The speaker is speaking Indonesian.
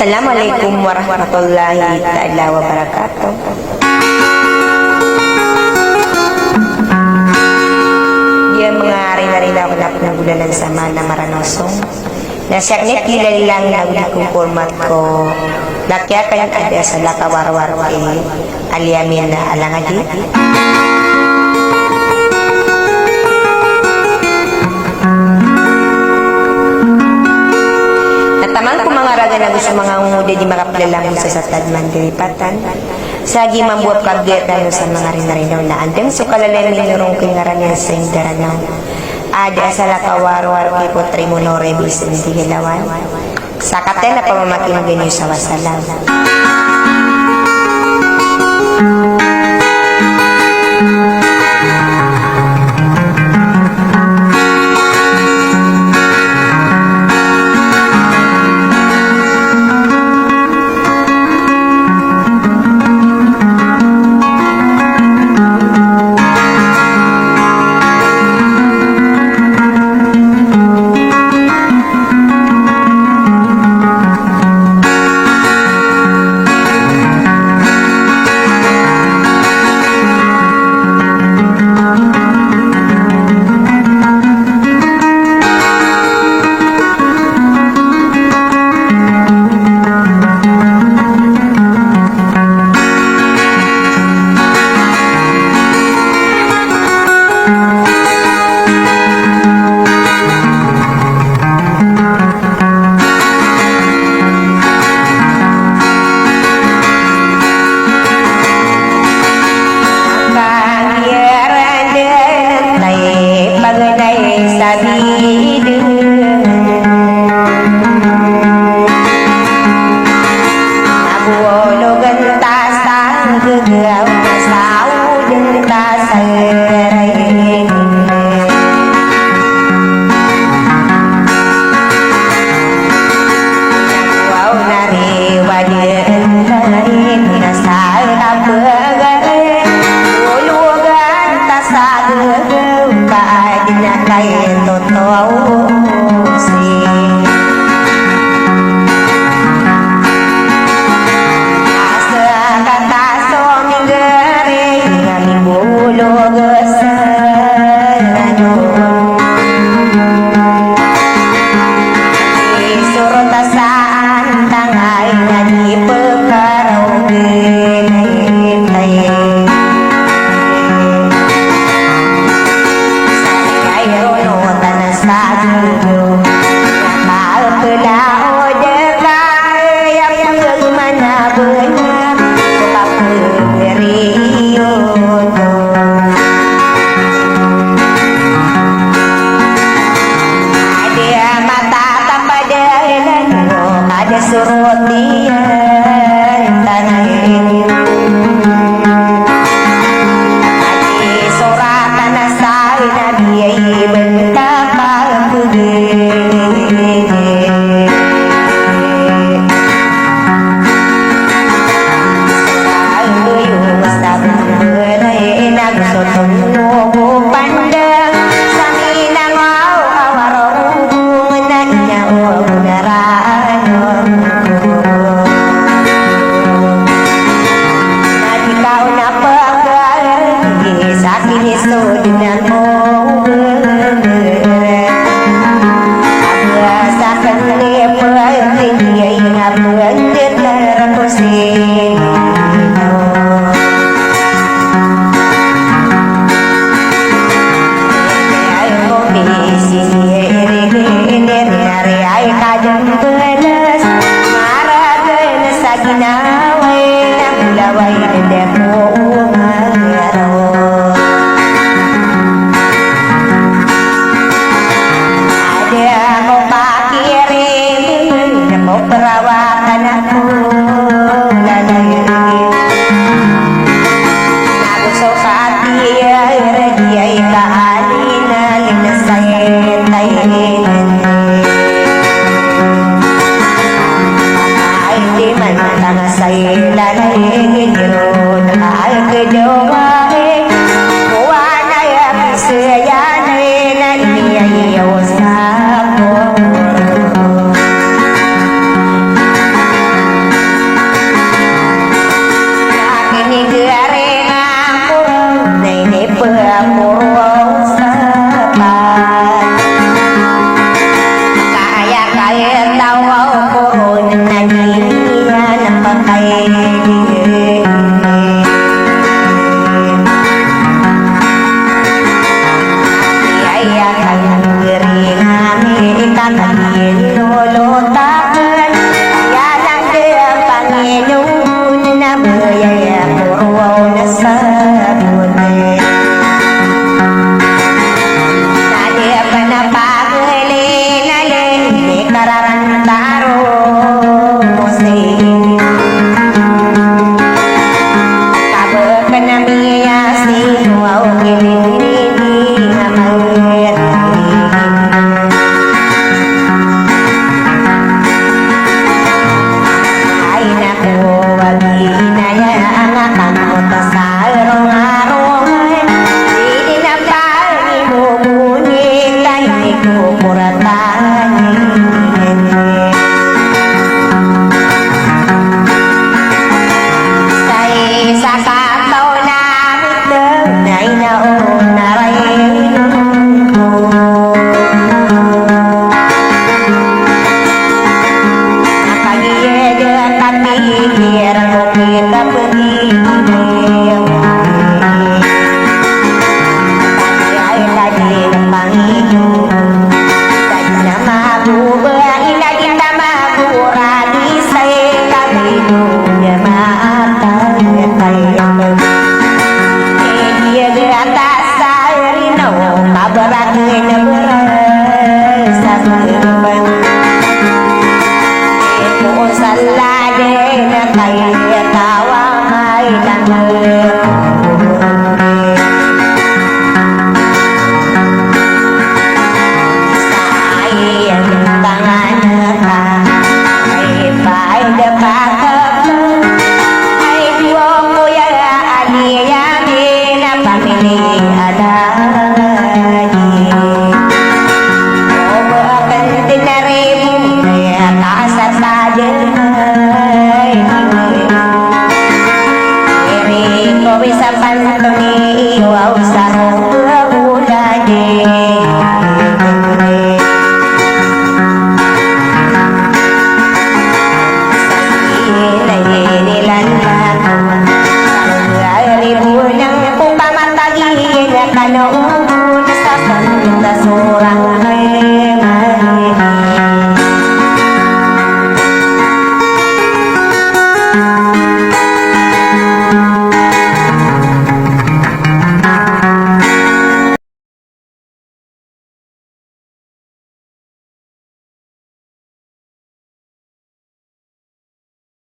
Assalamualaikum warahmatullahi ta'ala wabarakatuh. Dia mengari-ari laku na bulanan sama na maranosong. Nasyaknit kilalang naglikong format ko. Lakya kayang ada sa lakawar-war aliamin na alangadi. Natamang ko mga raga na gusto mga umuda di makapilalang sa satadman diripatan. Sagi mambuap kagdetano sa mga rinarinaw na andang so kalalamin nurong kingaranian sa indaranaw. Ada sa lakawar-war ko trimuno rebis na digilawan. Sakate na pamamakin ganyo sa wasalam. akan diri kami ikakain lulutakan yan ang Panginoon na bayaya puro na sabon nadi pa na paghilinalin di kararantaro musing kabag ka na miyasi wow gilin na mayroon ay naku wag inayaan kamuta sa arong-arong di na pag-imubunin kay kukuratanin sa kakaw na mitang na inaon na rin napag-ied at kapikir ko kita pag-ibig ay lagi ng Panginoon kaya na mabuba ilagi na magurali sa'y kabinong niya maatay kaya dia atas sarino kabarangay na beray sa pagkaban ito sa lade na kaya tawang ay langit sa iyang tangan ka ay paida pakapag ay buwang kuya aliyamin na pamiling alagi o bakan tinaribong kaya kasat sadin ay iri ko isa pantoni iwaw sa ulagi Ribu ng kung pamatagin at kanoon sa surang